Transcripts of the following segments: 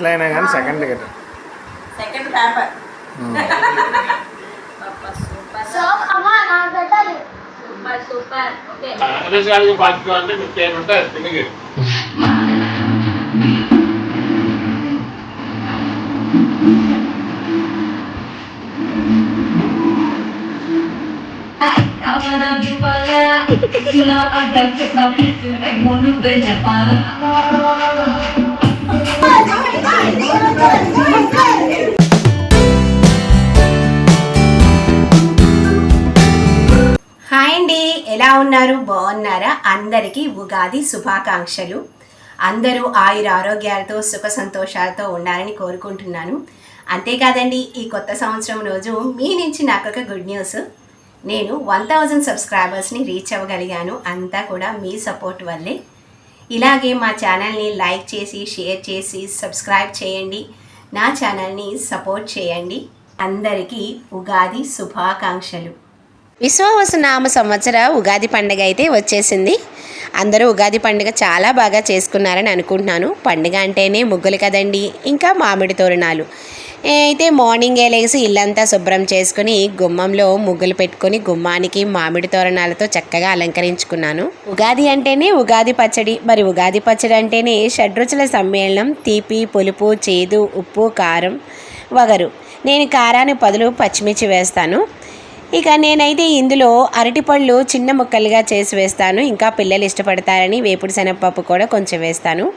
ఫస్ట్లో అయినా కానీ second ticket paper super hi అండి, ఎలా ఉన్నారు? బాగున్నారా? అందరికీ ఉగాది శుభాకాంక్షలు. అందరూ ఆయుర ఆరోగ్యాలతో సుఖ సంతోషాలతో ఉండాలని కోరుకుంటున్నాను. అంతేకాదండి, ఈ కొత్త సంవత్సరం రోజు మీ నుంచి నాకు ఒక గుడ్ న్యూస్. నేను 1000 సబ్స్క్రైబర్స్ని రీచ్ అవ్వగలిగాను. అంతా కూడా మీ సపోర్ట్ వల్లే. ఇలాగే మా ఛానల్ని లైక్ చేసి షేర్ చేసి సబ్స్క్రైబ్ చేయండి. నా ఛానల్ని సపోర్ట్ చేయండి. అందరికీ ఉగాది శుభాకాంక్షలు. విశ్వావసునామ సంవత్సర ఉగాది పండుగ అయితే వచ్చేసింది. అందరూ ఉగాది పండుగ చాలా బాగా చేసుకున్నారని అనుకుంటున్నాను. పండుగ అంటేనే ముగ్గులు కదండి, ఇంకా మామిడి తోరణాలు. అయితే మార్నింగే లేచి ఇల్లంతా శుభ్రం చేసుకుని గుమ్మంలో ముగ్గులు పెట్టుకొని గుమ్మానికి మామిడి తోరణాలతో చక్కగా అలంకరించుకున్నాను. ఉగాది అంటేనే ఉగాది పచ్చడి. మరి ఉగాది పచ్చడి అంటేనే షడ్రుచుల సమ్మేళనం. తీపి, పులుపు, చేదు, ఉప్పు, కారం, వగరు. నేను కారానికి బదులు పచ్చిమిర్చి వేస్తాను. ఇక నేనైతే ఇందులో అరటిపళ్ళు చిన్న ముక్కలుగా చేసి వేస్తాను. ఇంకా పిల్లలు ఇష్టపడతారని వేపుడు శనగపప్పు కూడా కొంచెం వేస్తాను.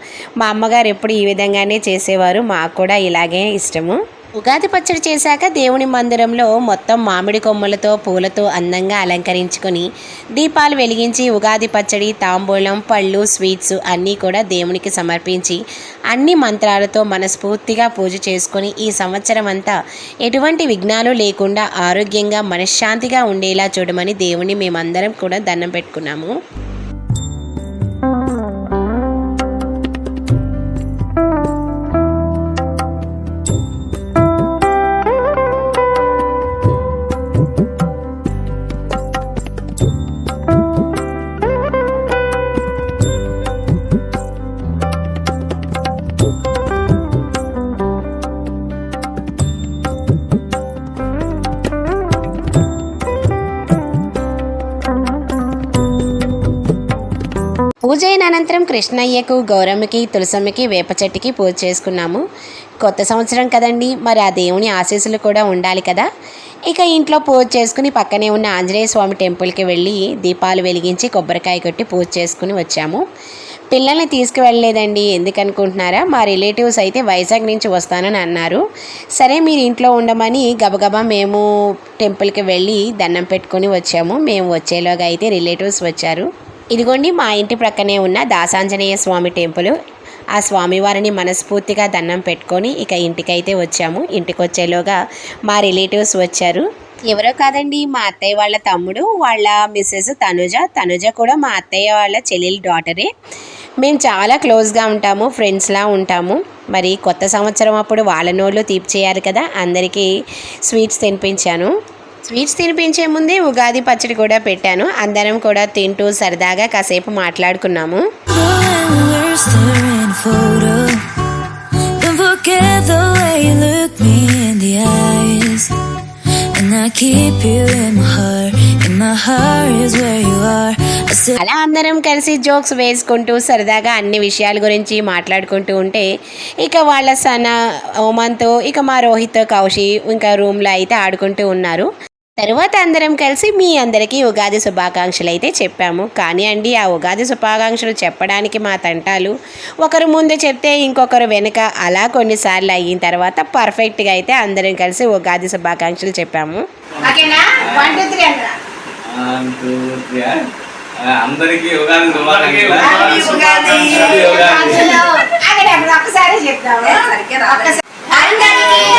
మా అమ్మగారు ఎప్పుడు ఈ విధంగానే చేసేవారు. మాకు కూడా ఇలాగే ఇష్టము. ఉగాది పచ్చడి చేశాక దేవుని మందిరంలో మొత్తం మామిడి కొమ్మలతో పూలతో అందంగా అలంకరించుకొని దీపాలు వెలిగించి ఉగాది పచ్చడి, తాంబూలం, పళ్ళు, స్వీట్స్ అన్నీ కూడా దేవునికి సమర్పించి అన్ని మంత్రాలతో మనస్ఫూర్తిగా పూజ చేసుకొని ఈ సంవత్సరం అంతా ఎటువంటి విఘ్నాలు లేకుండా ఆరోగ్యంగా మనశ్శాంతిగా ఉండేలా చూడమని దేవుని మేమందరం కూడా దండం పెట్టుకున్నాము. పూజ అయిన అనంతరం కృష్ణయ్యకు, గౌరమ్మకి, తులసమ్మకి, వేప చెట్టుకి పూజ చేసుకున్నాము. కొత్త సంవత్సరం కదండి, మరి ఆ దేవుని ఆశీస్సులు కూడా ఉండాలి కదా. ఇక ఇంట్లో పూజ చేసుకుని పక్కనే ఉన్న ఆంజనేయ స్వామి టెంపుల్కి వెళ్ళి దీపాలు వెలిగించి కొబ్బరికాయ కొట్టి పూజ చేసుకుని వచ్చాము. పిల్లల్ని తీసుకువెళ్ళలేదండి. ఎందుకనుకుంటున్నారా? మా రిలేటివ్స్ అయితే వైజాగ్ నుంచి వస్తానని అన్నారు. సరే మీరు ఇంట్లో ఉండమని గబగబా మేము టెంపుల్కి వెళ్ళి దండం పెట్టుకొని వచ్చాము. మేము వచ్చేలోగా అయితే రిలేటివ్స్ వచ్చారు. ఇదిగోండి మా ఇంటి ప్రక్కనే ఉన్న దాసాంజనేయ స్వామి టెంపుల్. ఆ స్వామివారిని మనస్ఫూర్తిగా దండం పెట్టుకొని ఇక ఇంటికైతే వచ్చాము. ఇంటికి వచ్చేలోగా మా రిలేటివ్స్ వచ్చారు. ఎవరో కాదండి, మా అత్తయ్య వాళ్ళ తమ్ముడు, వాళ్ళ మిస్సెస్ తనుజ కూడా మా అత్తయ్య వాళ్ళ చెల్లెలి డాటరే. మేము చాలా క్లోజ్గా ఉంటాము, ఫ్రెండ్స్లా ఉంటాము. మరి కొత్త సంవత్సరం అప్పుడు వాళ్ళ నోళ్ళు తీపి చేయాలి కదా. అందరికీ స్వీట్స్ తినిపించాను. స్వీట్స్ తినిపించే ముందే ఉగాది పచ్చడి కూడా పెట్టాను. అందరం కూడా తింటూ సరదాగా కాసేపు మాట్లాడుకున్నాము. అలా అందరం కలిసి జోక్స్ వేసుకుంటూ సరదాగా అన్ని విషయాల గురించి మాట్లాడుకుంటూ ఉంటే ఇక వాళ్ళ సన ఓమంతో ఇక మా రోహిత్, కౌశి ఇంకా రూమ్లో అయితే ఆడుకుంటూ ఉన్నారు. తరువాత అందరం కలిసి మీ అందరికీ ఉగాది శుభాకాంక్షలు అయితే చెప్పాము. కానీ అండి, ఆ ఉగాది శుభాకాంక్షలు చెప్పడానికి మా తంటాలు ఒకరు ముందు చెప్తే ఇంకొకరు వెనుక, అలా కొన్నిసార్లు అయిన తర్వాత పర్ఫెక్ట్గా అయితే అందరం కలిసి ఉగాది శుభాకాంక్షలు చెప్పాము. అందరికీ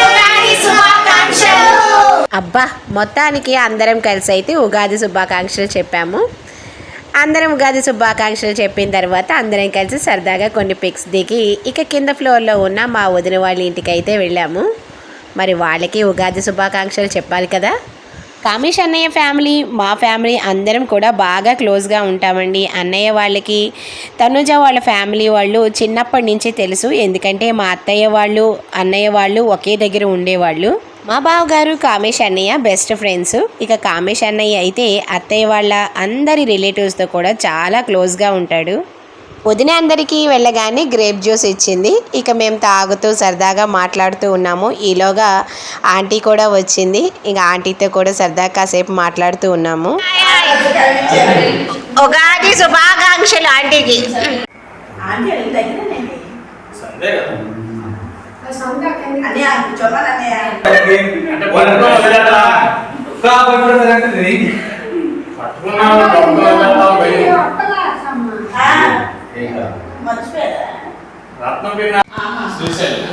ఉగాది శుభాకాంక్షలు. అబ్బా, మొత్తానికి అందరం కలిసి అయితే ఉగాది శుభాకాంక్షలు చెప్పాము. అందరం ఉగాది శుభాకాంక్షలు చెప్పిన తర్వాత అందరం కలిసి సరదాగా కొన్ని పిక్స్ దిగి ఇక కింద ఫ్లోర్లో ఉన్న మా వదిన వాళ్ళ ఇంటికి అయితే వెళ్ళాము. మరి వాళ్ళకి ఉగాది శుభాకాంక్షలు చెప్పాలి కదా. కామేష్ అన్నయ్య ఫ్యామిలీ, మా ఫ్యామిలీ అందరం కూడా బాగా క్లోజ్గా ఉంటామండి. అన్నయ్య వాళ్ళకి తనుజ వాళ్ళ ఫ్యామిలీ వాళ్ళు చిన్నప్పటి నుంచి తెలుసు. ఎందుకంటే మా అత్తయ్య వాళ్ళు అన్నయ్య వాళ్ళు ఒకే దగ్గర ఉండేవాళ్ళు. మా బావగారు కామేష్ అన్నయ్య బెస్ట్ ఫ్రెండ్స్. ఇక కామేష్ అన్నయ్య అయితే అత్తయ్య వాళ్ళ అందరి రిలేటివ్స్తో కూడా చాలా క్లోజ్గా ఉంటాడు. వదిన అందరికీ వెళ్ళగానే గ్రేప్ జ్యూస్ ఇచ్చింది. ఇక మేము తాగుతూ సరదాగా మాట్లాడుతూ ఉన్నాము. ఈలోగా ఆంటీ కూడా వచ్చింది. ఇక ఆంటీతో కూడా సరదాగా కాసేపు మాట్లాడుతూ ఉన్నాము. ఉగాది శుభాకాంక్షలు ఆంటీకి. ఆంటీ అడిగి తగ్గినండి సందే కదా అన్నయ్య కూర్చోమని అన్నయ్య అంటే పట్టుకో వదిలేదా కా పట్టుకోదంటే నీ పట్టుకున్నావు డబ్బులు పోయి మర్చిపోయారా రత్నం పిన్న శ్రీశైలం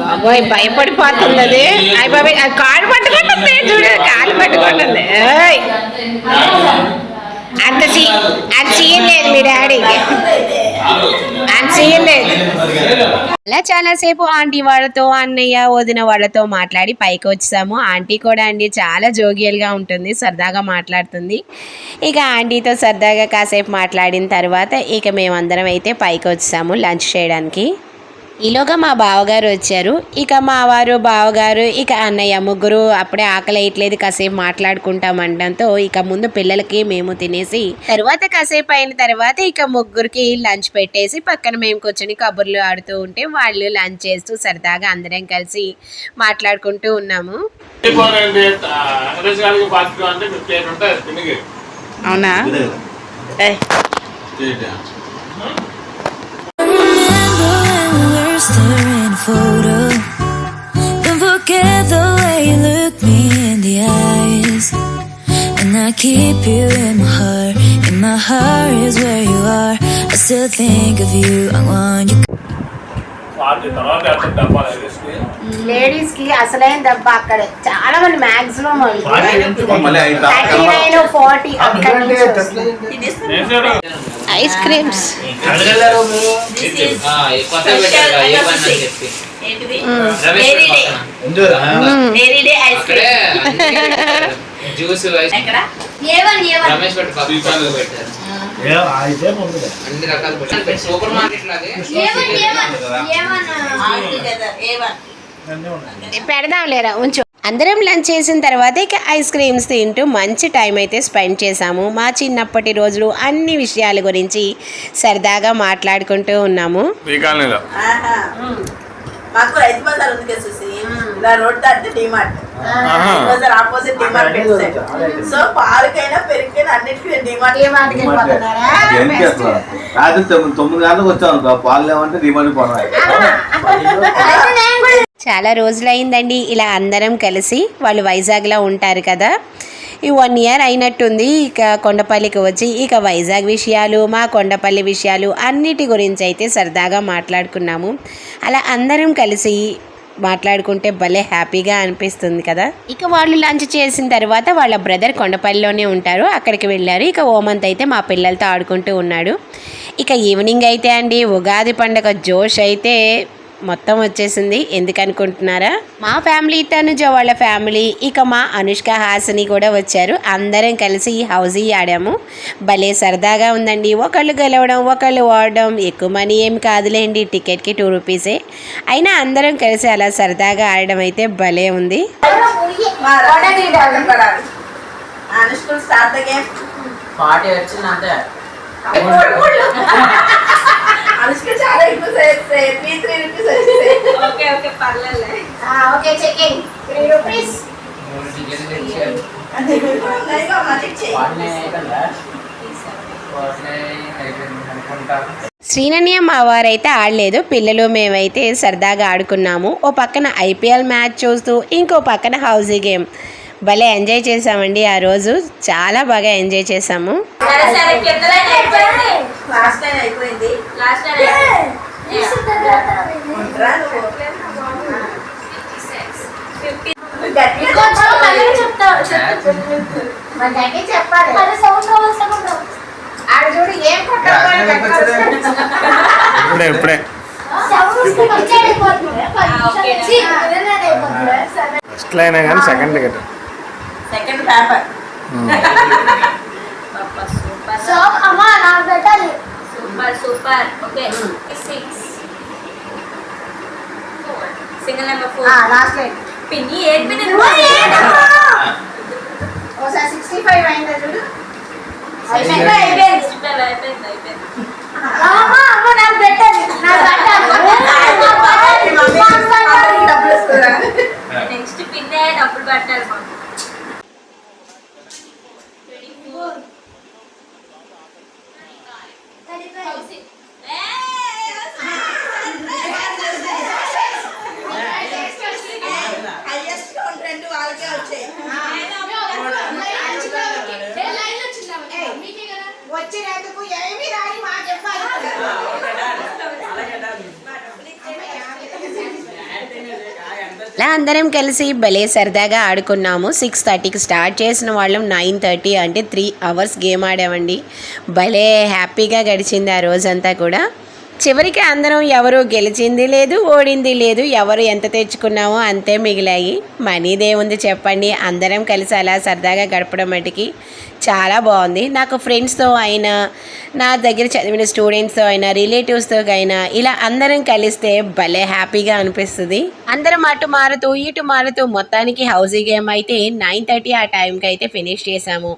బాబోయ్ భయపడిపోతుంది అది. అయ్య బాబాయ్ కాలు పట్టుకుంటుంది, చూడు కాలు పట్టుకుంటుంది. అంత సీన్ లేదు మీ డాడీకి, అంత సీన్ లేదు. అలా చాలాసేపు ఆంటీ వాళ్ళతో అన్నయ్య వదిన వాళ్ళతో మాట్లాడి పైకి వచ్చాము. ఆంటీ కూడా అండి చాలా జోగియల్గా ఉంటుంది, సరదాగా మాట్లాడుతుంది. ఇక ఆంటీతో సరదాగా కాసేపు మాట్లాడిన తర్వాత ఇక మేమందరం అయితే పైకి వచ్చాము లంచ్ చేయడానికి. ఈలోగా మా బావగారు వచ్చారు. ఇక మా వారు బావగారు ఇక అన్నయ్య ముగ్గురు అప్పుడే ఆకలి వేయట్లేదు, కాసేపు మాట్లాడుకుంటాం అనడంతో ఇక ముందు పిల్లలకి మేము తినేసి తర్వాత కాసేపు అయిన తర్వాత ఇక ముగ్గురికి లంచ్ పెట్టేసి పక్కన మేము కూర్చొని కబుర్లు ఆడుతూ ఉంటే వాళ్ళు లంచ్ చేస్తూ సరదాగా అందరం కలిసి మాట్లాడుకుంటూ ఉన్నాము. అవునా staring a photo. Don't forget the way you look me in the eyes. And I keep you in my heart. In my heart is where you are. I still think of you. I want you. Ladies కి అసలైన దెబ్బ అక్కడే. చాలా మంది maximum 39-40 ice creams. ఏంటిది dairy day ice cream juice ఎక్కడ రమేష్ పెట్టారు అన్ని రకాల సూపర్ మార్కెట్ లాగే పెడదాం లేరా ఉంచు. అందరం లంచ్ చేసిన తర్వాత ఇక ఐస్ క్రీమ్స్ తింటూ మంచి టైం అయితే స్పెండ్ చేసాము. మా చిన్నప్పటి రోజులు అన్ని విషయాల గురించి సరదాగా మాట్లాడుకుంటూ ఉన్నాము. మాకు రైతు బజార్ ఉంది కదా చూసి ఇలా రోడ్ దాటితే డిమార్ట్ బజార్ ఆపోజిట్ డిమార్ట్ సో పాలకైనా పెరిగికైనా అన్నిటికీ డిమార్ట్ రాత్రి 9 గంటలకు వచ్చాను పాలు లేవంటే డిమాండ్ పోవాలి. చాలా రోజులైందండి ఇలా అందరం కలిసి. వాళ్ళు వైజాగ్లో ఉంటారు కదా, ఈ 1 year అయినట్టుంది ఇక కొండపల్లికి వచ్చి. ఇక వైజాగ్ విషయాలు మా కొండపల్లి విషయాలు అన్నిటి గురించి అయితే సరదాగా మాట్లాడుకున్నాము. అలా అందరం కలిసి మాట్లాడుకుంటే భలే హ్యాపీగా అనిపిస్తుంది కదా. ఇక వాళ్ళు లంచ్ చేసిన తర్వాత వాళ్ళ బ్రదర్ కొండపల్లిలోనే ఉంటారు, అక్కడికి వెళ్ళారు. ఇక ఓమంత్ అయితే మా పిల్లలతో ఆడుకుంటూ ఉన్నాడు. ఇక ఈవినింగ్ అయితే అండి ఉగాది పండుగ జోష్ అయితే మొత్తం వచ్చేసింది. ఎందుకనుకుంటున్నారా, మా ఫ్యామిలీ తనుజ వాళ్ళ ఫ్యామిలీ ఇక మా అనుష్క హాసిని కూడా వచ్చారు. అందరం కలిసి హౌజీ ఆడాము. భలే సరదాగా ఉందండి. ఒకళ్ళు గెలవడం ఒకళ్ళు ఓడడం, ఎక్కువ మనీ ఏం కాదులేండి, టికెట్కి 2 rupees. అయినా అందరం కలిసి అలా సరదాగా ఆడడం అయితే భలే ఉంది. అనుష్క చాలా ఎక్కువ 3 rupees ఓకే ఓకే పర్లేదులే ఓకే చెకింగ్ 3 rupees శ్రీనన్య మా వారైతే ఆడలేదు, పిల్లలు మేమైతే సరదాగా ఆడుకున్నాము. ఓ పక్కన ఐపీఎల్ మ్యాచ్ చూస్తూ ఇంకో పక్కన హౌజీ గేమ్. భలే ఎంజాయ్ చేసామండి ఆ రోజు, చాలా బాగా ఎంజాయ్ చేసాము. ఇప్పుడే ఫస్ట్ అయినా కానీ second ticket. Second paper. So అమ్మ నాకు పెట్టాలి. Super okay 6 single number 4 last line పిన్ని 8 పిన్ని ఓసారి 65 అయిందా చూడు. అయిపోయింది అమ్మ అమ్మ నాకు పెట్టాలి. డబ్బులు ఇస్తున్నా. నెక్స్ట్ పిన్నే డబ్బులు పెట్టాలి మాకు. హైయెస్ట్ కౌంట్ 2 వాళ్ళకే వచ్చాయి. వచ్చినందుకు ఏమి రాని మా చెప్పాలి. అలా అందరం కలిసి భలే సరదాగా ఆడుకున్నాము. 6:30కి స్టార్ట్ చేసిన వాళ్ళం 9:30 అంటే 3 అవర్స్ గేమ్ ఆడామండి. భలే హ్యాపీగా గడిచింది ఆ రోజంతా కూడా. చివరికి అందరం ఎవరు గెలిచింది లేదు, ఓడింది లేదు, ఎవరు ఎంత తెచ్చుకున్నామో అంతే మిగిలాయి. మనీదే ఉంది చెప్పండి. అందరం కలిసి అలా సరదాగా గడపడం మటుకి చాలా బాగుంది. నాకు ఫ్రెండ్స్తో అయినా, నా దగ్గర చదివిన స్టూడెంట్స్తో అయినా, రిలేటివ్స్తో అయినా ఇలా అందరం కలిస్తే భలే హ్యాపీగా అనిపిస్తుంది. అందరం అటు మారుతూ ఇటు మారుతూ మొత్తానికి హౌసీ గేమ్ అయితే 9:30 ఆ టైంకి అయితే ఫినిష్ చేసాము.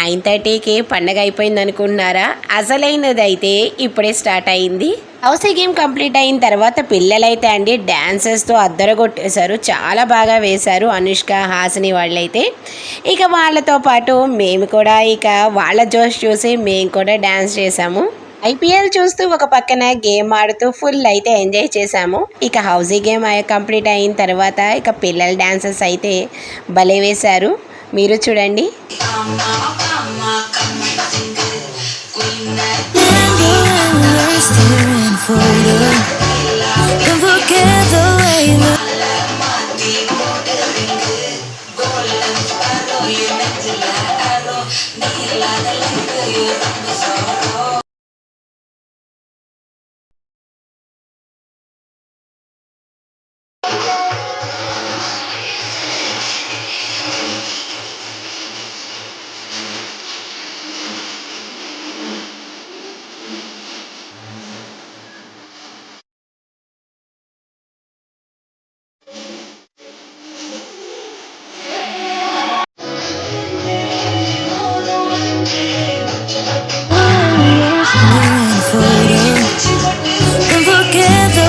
9:30కి పండగ అయిపోయింది అనుకుంటున్నారా? అసలైనది అయితే ఇప్పుడే స్టార్ట్ అయింది. హౌసీ గేమ్ కంప్లీట్ అయిన తర్వాత పిల్లలైతే అండి డ్యాన్సెస్తో అద్దరగొట్టేశారు. చాలా బాగా వేశారు అనుష్క, హాసిని వాళ్ళైతే. ఇక వాళ్ళతో పాటు మేము కూడా ఇక వాళ్ళ జోష్ చూసి మేము కూడా డ్యాన్స్ చేసాము. IPL చూస్తూ ఒక పక్కన గేమ్ ఆడుతూ ఫుల్ అయితే ఎంజాయ్ చేసాము. ఇక హౌసీ గేమ్ కంప్లీట్ అయిన తర్వాత ఇక పిల్లల డాన్సెస్ అయితే భలే వేశారు. మీరు చూడండి. Don't forget the way you look. Don't forget the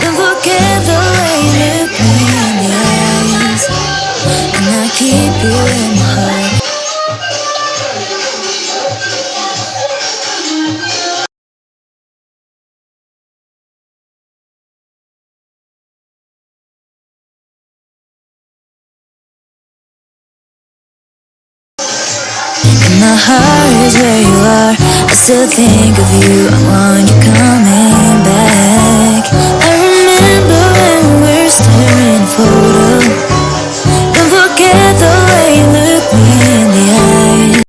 Don't forget the way you look me in the eyes, and I keep you in my heart. And my heart is where you are. I still think of you. I want you coming back. I remember when we were staring photo. Don't forget the way you look me in the eyes.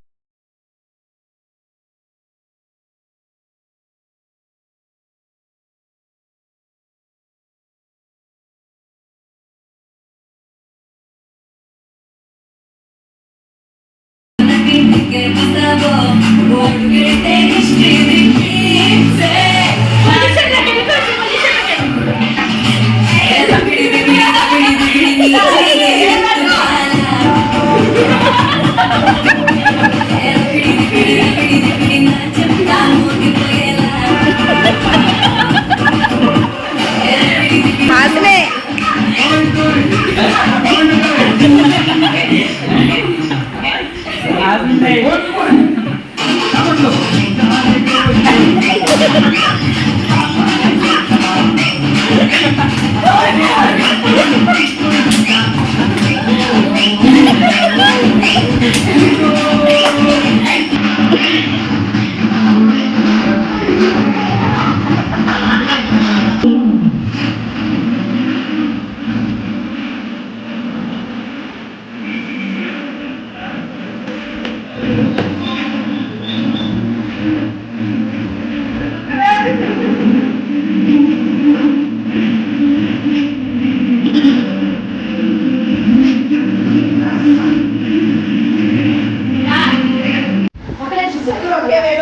అందుకే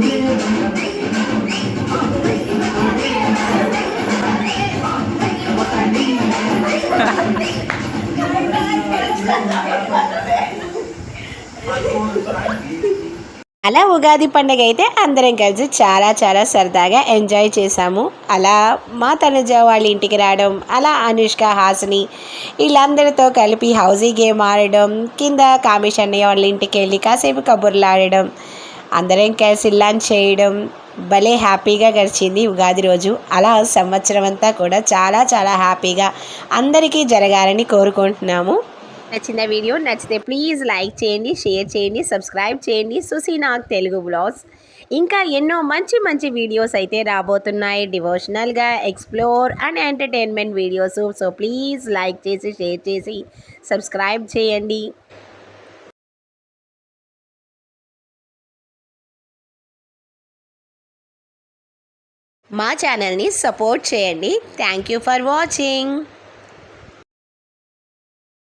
మేము బయట తిన్నాము. అలా ఉగాది పండుగ అయితే అందరం కలిసి చాలా చాలా సరదాగా ఎంజాయ్ చేసాము. అలా మా తనుజ వాళ్ళ ఇంటికి రావడం, అలా అనుష్క, హాసిని వీళ్ళందరితో కలిపి హౌజీ గేమ్ ఆడడం, కింద కామేష్ అన్నయ్య వాళ్ళ ఇంటికి వెళ్ళి కాసేపు కబుర్లు ఆడడం, అందరం కలిసి లంచ్ చేయడం, భలే హ్యాపీగా గడిచింది ఉగాది రోజు. అలా సంవత్సరం అంతా కూడా చాలా చాలా హ్యాపీగా అందరికీ జరగాలని కోరుకుంటున్నాము. నచ్చిన వీడియో నచ్చితే ప్లీజ్ లైక్ చేయండి, షేర్ చేయండి, సబ్స్క్రైబ్ చేయండి. సుసీనాగ్ తెలుగు బ్లాగ్స్. ఇంకా ఎన్నో మంచి మంచి వీడియోస్ అయితే రాబోతున్నాయి, డివోషనల్గా, explore and entertainment videos. So please like చేసి, షేర్ చేసి, సబ్స్క్రైబ్ చేయండి. మా ఛానల్ని సపోర్ట్ చేయండి. Thank you for watching.